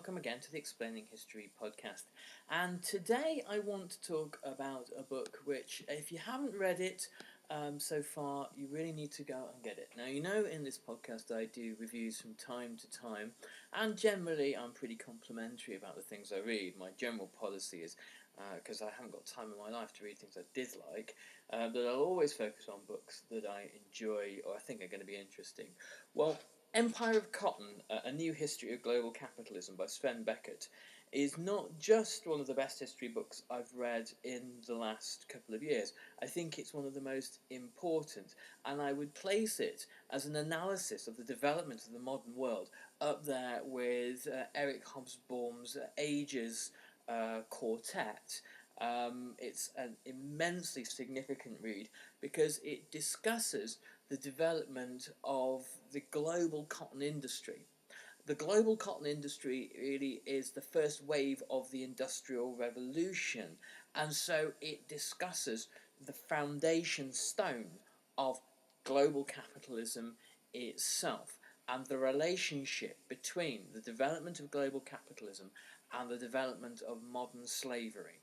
welcome again to the Explaining History podcast. And today I want to talk about a book which, if you haven't read it so far, you really need to go and get it. Now, you know, in this podcast I do reviews from time to time, and generally I'm pretty complimentary about the things I read. My general policy is, because I haven't got time in my life to read things I dislike, that I'll always focus on books that I enjoy or I think are going to be interesting. Well, Empire of Cotton, A New History of Global Capitalism by Sven Beckert is not just one of the best history books I've read in the last couple of years. I think it's one of the most important, and I would place it as an analysis of the development of the modern world up there with Eric Hobsbawm's Ages quartet. It's an immensely significant read because it discusses the development of the global cotton industry. The global cotton industry really is the first wave of the Industrial Revolution, and so it discusses the foundation stone of global capitalism itself and the relationship between the development of global capitalism and the development of modern slavery.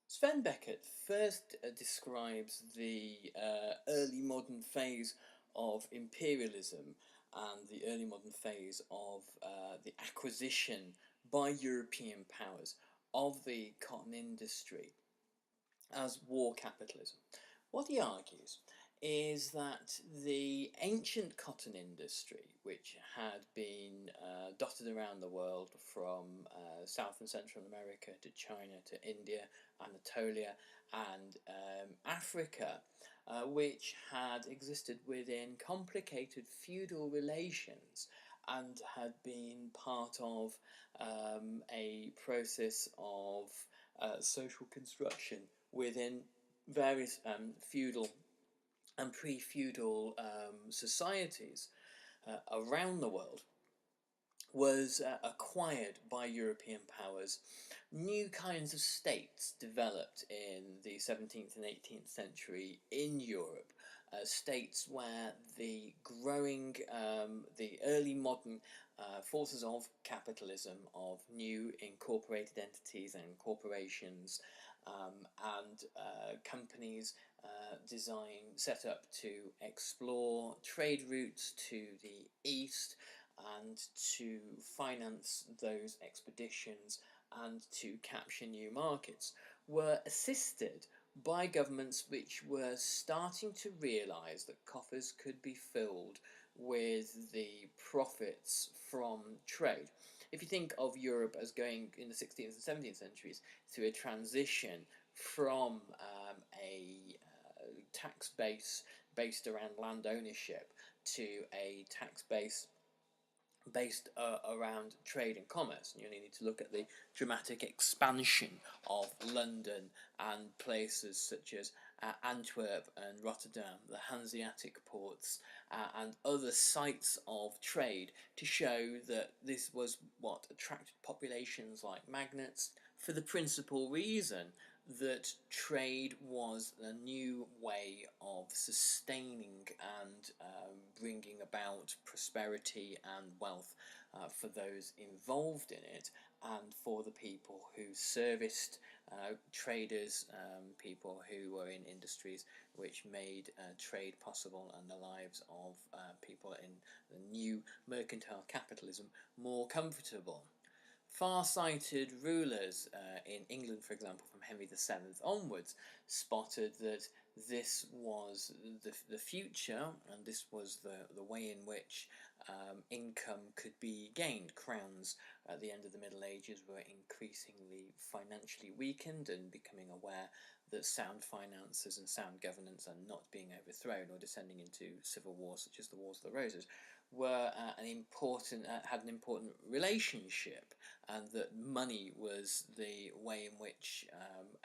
Sven Beckert first describes the early modern phase of imperialism and the early modern phase of the acquisition by European powers of the cotton industry as war capitalism. What he argues is that the ancient cotton industry, which had been dotted around the world from South and Central America to China to India, Anatolia, and Africa, which had existed within complicated feudal relations and had been part of a process of social construction within various feudal and pre-feudal societies around the world, was acquired by European powers. New kinds of states developed in the 17th and 18th century in Europe, states where the growing, the early modern forces of capitalism, of new incorporated entities and corporations and companies set up to explore trade routes to the east and to finance those expeditions and to capture new markets, were assisted by governments which were starting to realise that coffers could be filled with the profits from trade. If you think of Europe as going in the 16th and 17th centuries through a transition from a tax base based around land ownership to a tax base based around trade and commerce, and you only need to look at the dramatic expansion of London and places such as Antwerp and Rotterdam, the Hanseatic ports, and other sites of trade to show that this was what attracted populations like magnets, for the principal reason that trade was a new way of sustaining and bringing about prosperity and wealth for those involved in it and for the people who serviced traders, people who were in industries which made trade possible and the lives of people in the new mercantile capitalism more comfortable. Far-sighted rulers in England, for example, from Henry VII onwards, spotted that this was the future, and this was the way in which income could be gained. Crowns at the end of the Middle Ages were increasingly financially weakened and becoming aware that sound finances and sound governance are not being overthrown or descending into civil wars such as the Wars of the Roses were had an important relationship, and that money was the way in which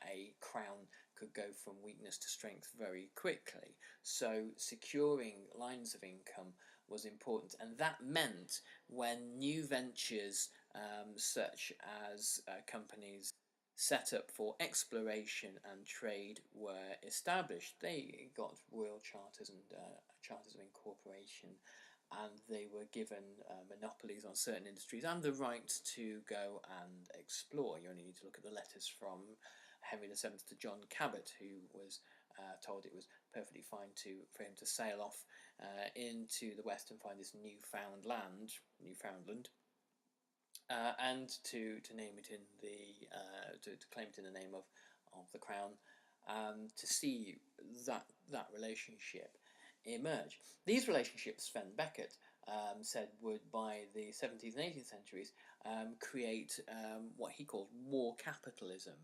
a crown could go from weakness to strength very quickly. So securing lines of income was important, and that meant when new ventures such as companies set up for exploration and trade were established, they got royal charters and charters of incorporation and they were given monopolies on certain industries and the right to go and explore. You only need to look at the letters from Henry VII to John Cabot, who was told it was perfectly fine for him to sail off into the west and find this Newfoundland, and to name it in the to claim it in the name of the crown, to see that relationship emerge. These relationships, Sven Beckett said, would by the 17th and 18th centuries create what he called war capitalism,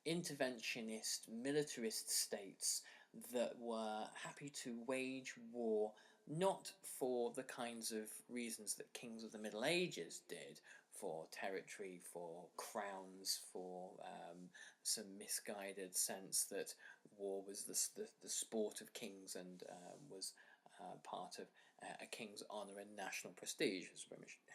interventionist, militarist states that were happy to wage war not for the kinds of reasons that kings of the Middle Ages did, for territory, for crowns, for some misguided sense that war was the sport of kings and was part of a king's honour and national prestige, as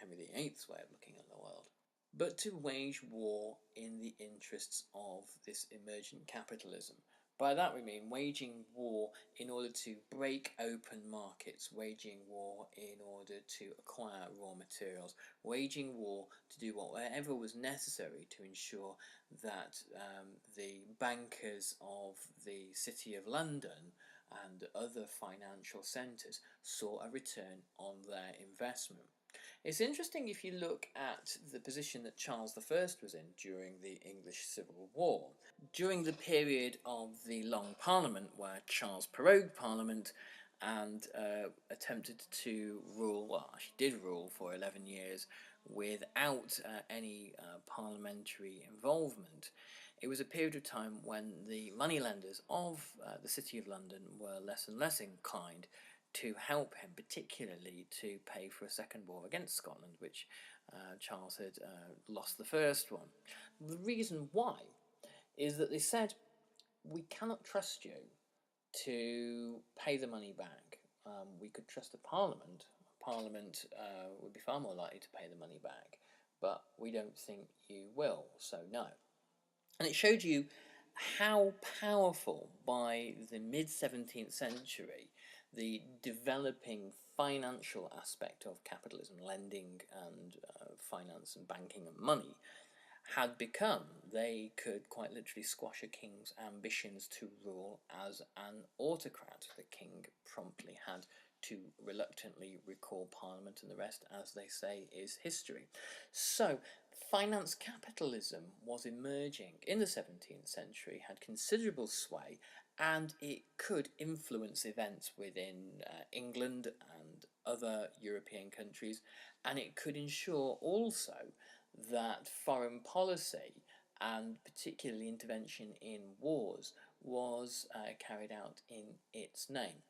Henry VIII's way of looking at the world, but to wage war in the interests of this emergent capitalism. By that we mean waging war in order to break open markets, waging war in order to acquire raw materials, waging war to do whatever was necessary to ensure that the bankers of the City of London and other financial centres saw a return on their investment. It's interesting if you look at the position that Charles I was in during the English Civil War. During the period of the Long Parliament, where Charles prorogued Parliament and attempted to rule, well, she did rule for 11 years without any parliamentary involvement, it was a period of time when the moneylenders of the City of London were less and less inclined to help him, particularly to pay for a second war against Scotland, which Charles had lost the first one. The reason why is that they said, we cannot trust you to pay the money back. We could trust the Parliament. Parliament would be far more likely to pay the money back, but we don't think you will, so no. And it showed you how powerful, by the mid-17th century, the developing financial aspect of capitalism, lending and finance and banking and money, had become. They could quite literally squash a king's ambitions to rule as an autocrat. The king promptly had to reluctantly recall Parliament, and the rest, as they say, is history. So, finance capitalism was emerging in the 17th century, had considerable sway, and it could influence events within England and other European countries, and it could ensure also that foreign policy, and particularly intervention in wars, was carried out in its name.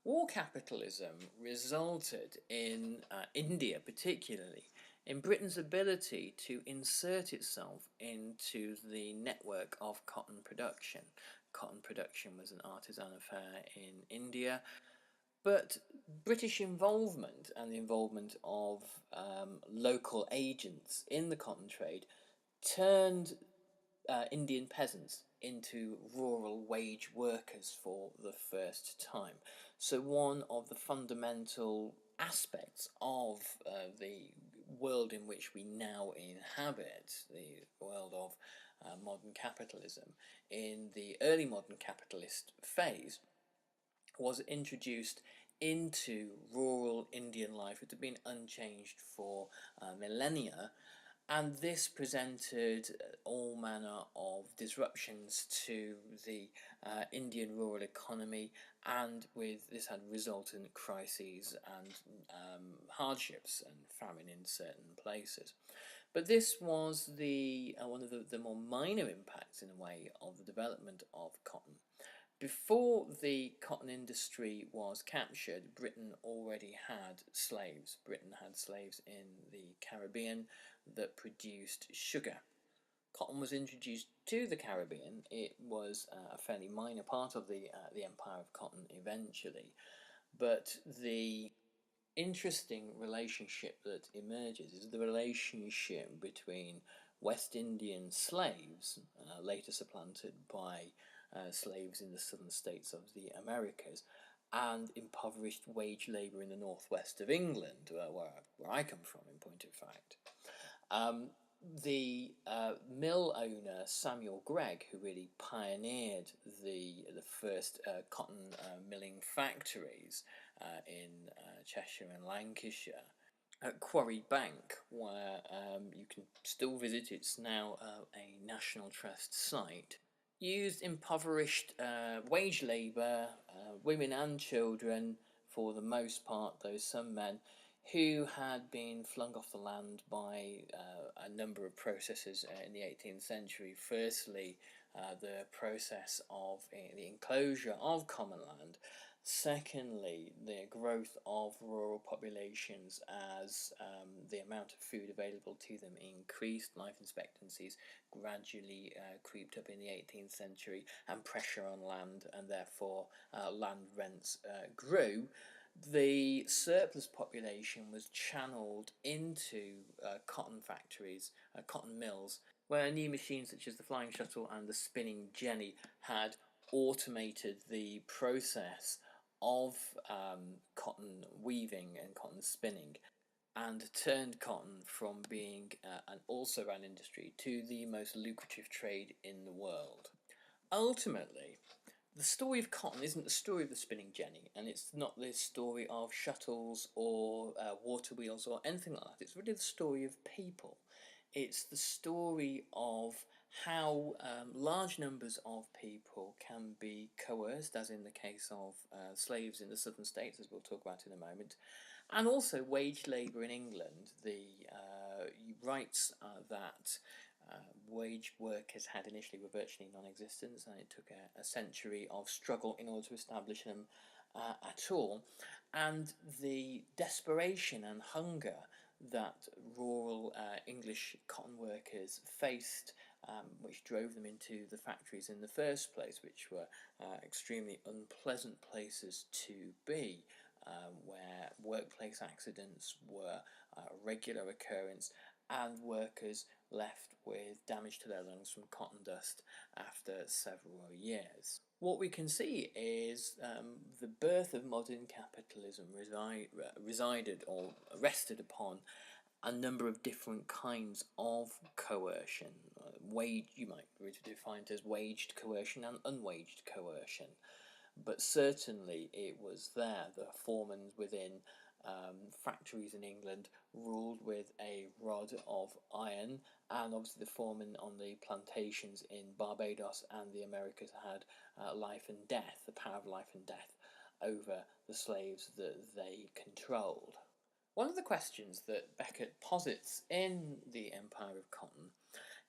War capitalism resulted in India, particularly, in Britain's ability to insert itself into the network of cotton production. Cotton production was an artisan affair in India, but British involvement and the involvement of local agents in the cotton trade turned Indian peasants into rural wage workers for the first time. So one of the fundamental aspects of the world in which we now inhabit, the world of modern capitalism, in the early modern capitalist phase, was introduced into rural Indian life. It had been unchanged for millennia, and this presented all manner of disruptions to the Indian rural economy, and this had resultant crises and hardships and famine in certain places. But this was one of the more minor impacts, in a way, of the development of cotton. Before the cotton industry was captured, Britain already had slaves. Britain had slaves in the Caribbean that produced sugar. Cotton was introduced to the Caribbean. It was a fairly minor part of the empire of cotton eventually, but the interesting relationship that emerges is the relationship between West Indian slaves, later supplanted by slaves in the southern states of the Americas, and impoverished wage labour in the northwest of England, where I come from, in point of fact. Um, the mill owner Samuel Gregg, who really pioneered the first cotton milling factories in Cheshire and Lancashire, at Quarry Bank, where you can still visit. It's now a National Trust site. Used impoverished wage labour, women and children for the most part, though some men, who had been flung off the land by a number of processes in the 18th century. Firstly, the process of the enclosure of common land. Secondly, the growth of rural populations as the amount of food available to them increased, life expectancies gradually creeped up in the 18th century, and pressure on land, and therefore land rents grew. The surplus population was channeled into cotton factories, cotton mills, where new machines such as the flying shuttle and the spinning jenny had automated the process of cotton weaving and cotton spinning, and turned cotton from being an also-ran industry to the most lucrative trade in the world. Ultimately, the story of cotton isn't the story of the spinning jenny, and it's not the story of shuttles or water wheels or anything like that. It's really the story of people. It's the story of how large numbers of people can be coerced, as in the case of slaves in the southern states, as we'll talk about in a moment, and also wage labour in England. The rights that wage workers had initially were virtually non-existent, and it took a century of struggle in order to establish them at all. And the desperation and hunger that rural English cotton workers faced, which drove them into the factories in the first place, which were extremely unpleasant places to be, where workplace accidents were a regular occurrence, and workers left with damage to their lungs from cotton dust after several years. What we can see is the birth of modern capitalism resided or rested upon a number of different kinds of coercion. You might define it as waged coercion and unwaged coercion, but certainly it was there. The foremen within factories in England ruled with a rod of iron, and obviously the foremen on the plantations in Barbados and the Americas had life and death, the power of life and death over the slaves that they controlled. One of the questions that Beckett posits in The Empire of Cotton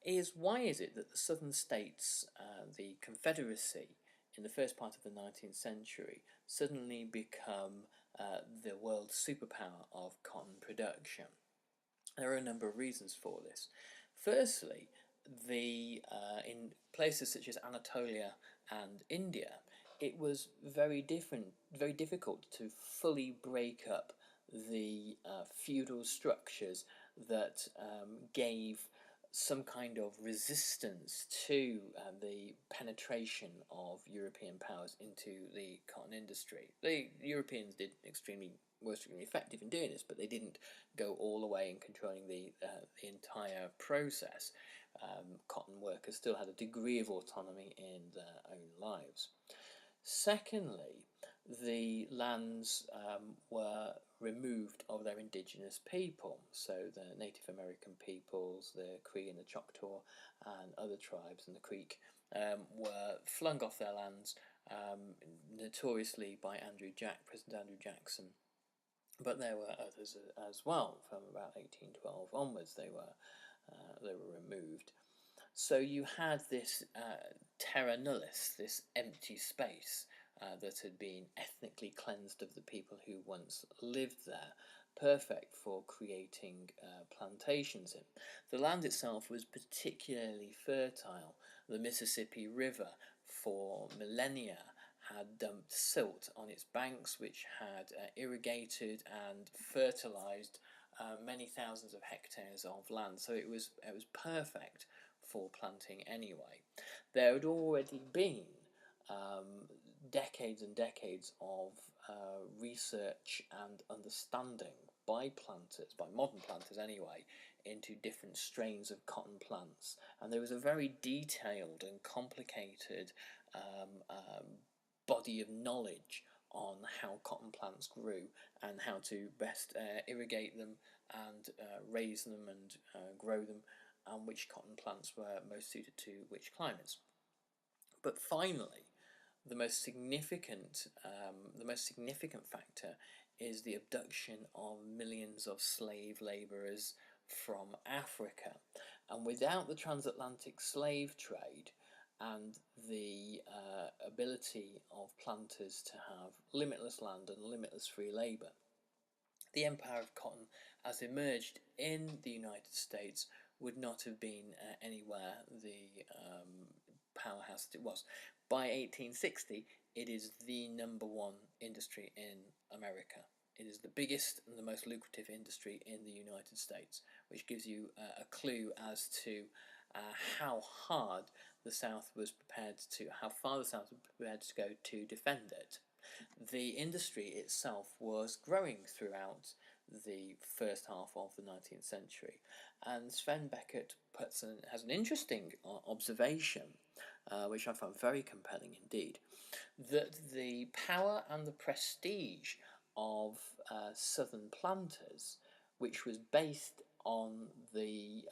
is, why is it that the southern states, the Confederacy, in the first part of the 19th century, suddenly become the world superpower of cotton production? There are a number of reasons for this. Firstly, in places such as Anatolia and India, it was very difficult to fully break up the feudal structures that gave some kind of resistance to the penetration of European powers into the cotton industry. The Europeans were extremely effective in doing this, but they didn't go all the way in controlling the entire process. Cotton workers still had a degree of autonomy in their own lives. Secondly, the lands were removed of their indigenous people, so the Native American peoples, the Cree and the Choctaw and other tribes and the Creek were flung off their lands, notoriously by President Andrew Jackson, but there were others as well. From about 1812 onwards they were removed. So you had this terra nullius, this empty space that had been ethnically cleansed of the people who once lived there, perfect for creating plantations in. The land itself was particularly fertile. The Mississippi River, for millennia, had dumped silt on its banks, which had irrigated and fertilised many thousands of hectares of land. So it was perfect for planting anyway. There had already been decades and decades of research and understanding by planters, by modern planters anyway, into different strains of cotton plants. And there was a very detailed and complicated body of knowledge on how cotton plants grew and how to best irrigate them and raise them and grow them, and which cotton plants were most suited to which climates. But finally, the most significant factor is the abduction of millions of slave labourers from Africa. And without the transatlantic slave trade and the ability of planters to have limitless land and limitless free labour, the empire of cotton, as emerged in the United States, would not have been anywhere the powerhouse that it was. By 1860, it is the number one industry in America. It is the biggest and the most lucrative industry in the United States, which gives you a clue as to how hard the South was prepared to, how far the South was prepared to go to defend it. The industry itself was growing throughout the first half of the 19th century, and Sven Beckett has an interesting observation, which I found very compelling indeed, that the power and the prestige of southern planters, which was based on the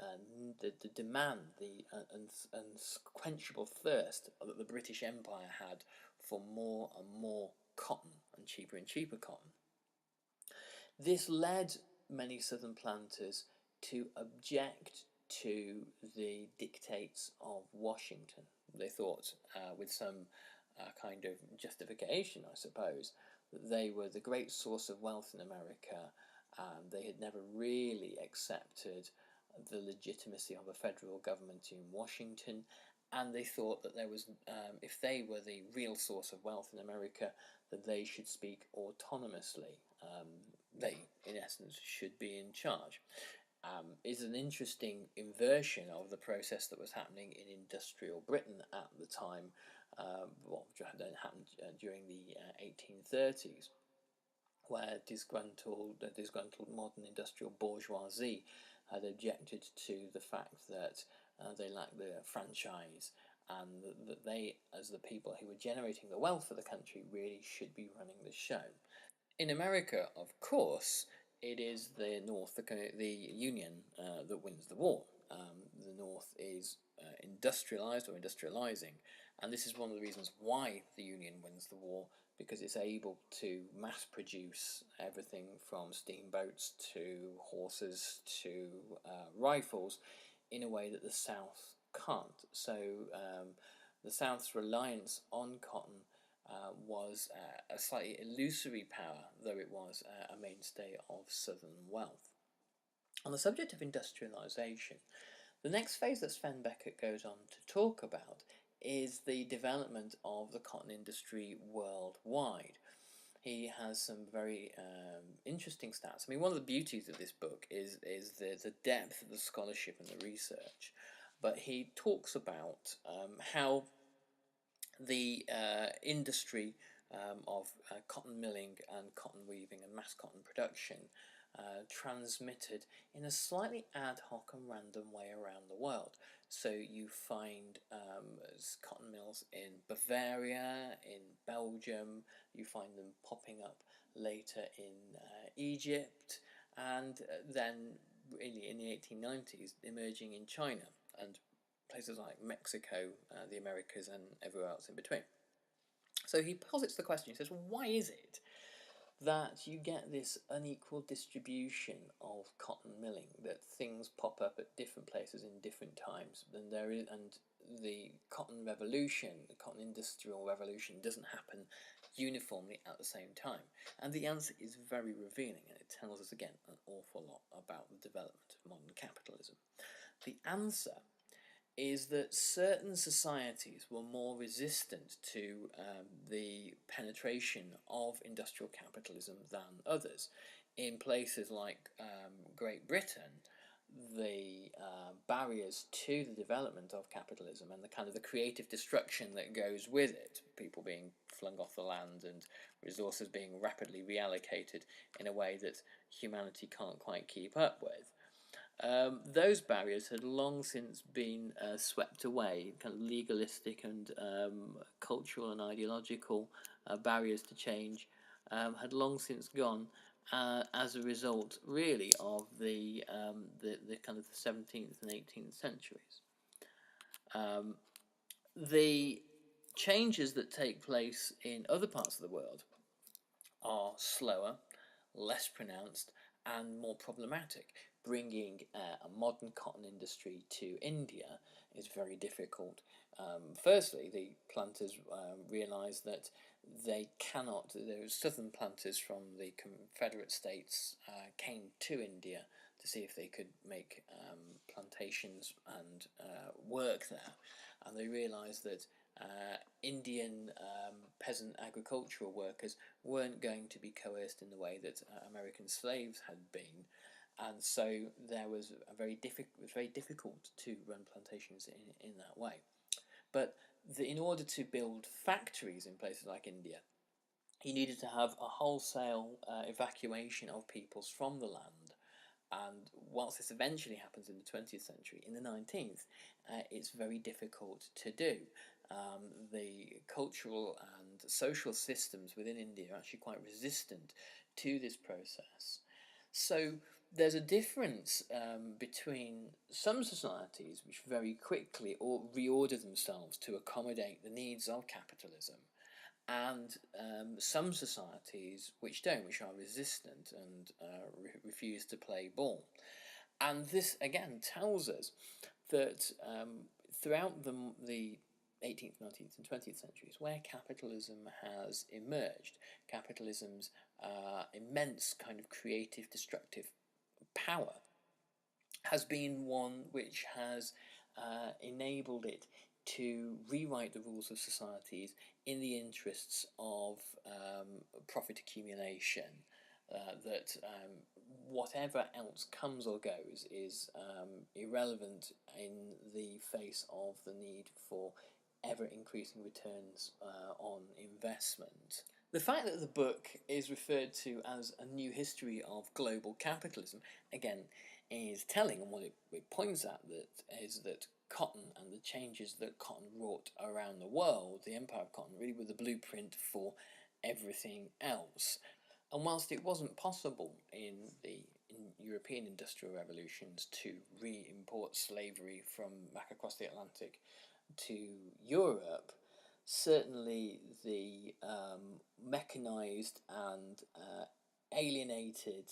demand, the unquenchable thirst that the British Empire had for more and more cotton and cheaper cotton. This led many southern planters to object to the dictates of Washington. They thought, with some kind of justification, I suppose, that they were the great source of wealth in America, and they had never really accepted the legitimacy of a federal government in Washington, and they thought that there was, if they were the real source of wealth in America, that they should speak autonomously. They, in essence, should be in charge. Is an interesting inversion of the process that was happening in industrial Britain at the time, that happened during the 1830s, where disgruntled modern industrial bourgeoisie had objected to the fact that they lacked the franchise, and that they, as the people who were generating the wealth for the country, really should be running the show. In America, of course, it is the North, the Union, that wins the war. The North is industrialized or industrializing, and this is one of the reasons why the Union wins the war, because it's able to mass produce everything from steamboats to horses to rifles in a way that the South can't. So the South's reliance on cotton was a slightly illusory power, though it was a mainstay of southern wealth. On the subject of industrialisation, the next phase that Sven Beckett goes on to talk about is the development of the cotton industry worldwide. He has some very interesting stats. I mean, one of the beauties of this book is the depth of the scholarship and the research, but he talks about how the industry of cotton milling and cotton weaving and mass cotton production transmitted in a slightly ad hoc and random way around the world. So you find cotton mills in Bavaria, in Belgium, you find them popping up later in Egypt, and then really in the 1890s emerging in China and places like Mexico, the Americas, and everywhere else in between. So he posits the question, he says, well, why is it that you get this unequal distribution of cotton milling, that things pop up at different places in different times, and the cotton revolution, the cotton industrial revolution, doesn't happen uniformly at the same time? And the answer is very revealing, and it tells us again an awful lot about the development of modern capitalism. The answer is that certain societies were more resistant to the penetration of industrial capitalism than others. In places like Great Britain, the barriers to the development of capitalism and the kind of the creative destruction that goes with it, people being flung off the land and resources being rapidly reallocated in a way that humanity can't quite keep up with. Those barriers had long since been swept away. Kind of legalistic and cultural and ideological barriers to change had long since gone as a result, really, of the kind of the 17th and 18th centuries. The changes that take place in other parts of the world are slower, less pronounced, and more problematic. Bringing a modern cotton industry to India is very difficult. Firstly, the planters realised that they cannot. The southern planters from the Confederate States came to India to see if they could make plantations and work there, and they realised that Indian peasant agricultural workers weren't going to be coerced in the way that American slaves had been, and so there was it was very difficult to run plantations in that way. But in order to build factories in places like India, you needed to have a wholesale evacuation of peoples from the land. And whilst this eventually happens in the 20th century, in the 19th, it's very difficult to do. The cultural and social systems within India are actually quite resistant to this process. So there's a difference between some societies which very quickly reorder themselves to accommodate the needs of capitalism, and some societies which don't, which are resistant and refuse to play ball. And this again tells us that throughout the 18th, 19th, and 20th centuries, where capitalism has emerged, capitalism's immense kind of creative, destructive power has been one which has enabled it to rewrite the rules of societies in the interests of profit accumulation. That whatever else comes or goes is irrelevant in the face of the need for ever increasing returns on investment. The fact that the book is referred to as a new history of global capitalism, again, is telling, and what it points at is that cotton and the changes that cotton wrought around the world, the empire of cotton, really were the blueprint for everything else. And whilst it wasn't possible in European industrial revolutions to re-import slavery from back across the Atlantic to Europe, certainly the mechanised and alienated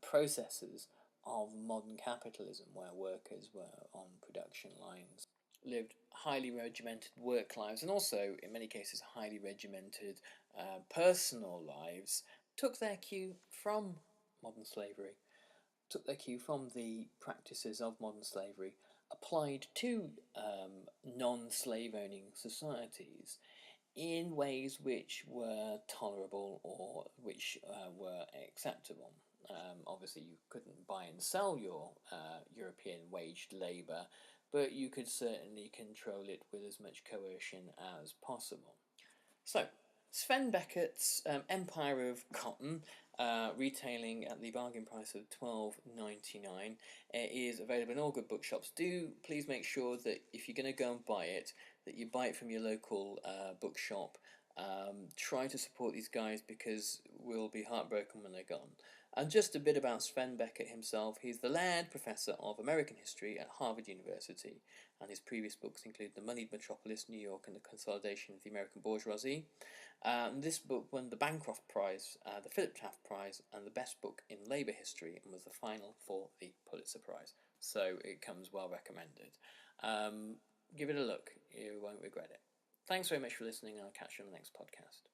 processes of modern capitalism, where workers were on production lines, lived highly regimented work lives, and also, in many cases, highly regimented personal lives, took their cue from modern slavery, took their cue from the practices of modern slavery applied to non-slave owning societies in ways which were tolerable or which were acceptable. Obviously, you couldn't buy and sell your European waged labour, but you could certainly control it with as much coercion as possible. So, Sven Beckert's Empire of Cotton, retailing at the bargain price of $12.99, is available in all good bookshops. Do please make sure that if you're going to go and buy it, that you buy it from your local bookshop. Try to support these guys because we'll be heartbroken when they're gone. And just a bit about Sven Beckert himself. He's the Laird Professor of American History at Harvard University, and his previous books include The Moneyed Metropolis, New York and the Consolidation of the American Bourgeoisie. This book won the Bancroft Prize, the Philip Taft Prize, and the Best Book in Labour History, and was the final for the Pulitzer Prize. So it comes well recommended. Give it a look. You won't regret it. Thanks very much for listening, and I'll catch you on the next podcast.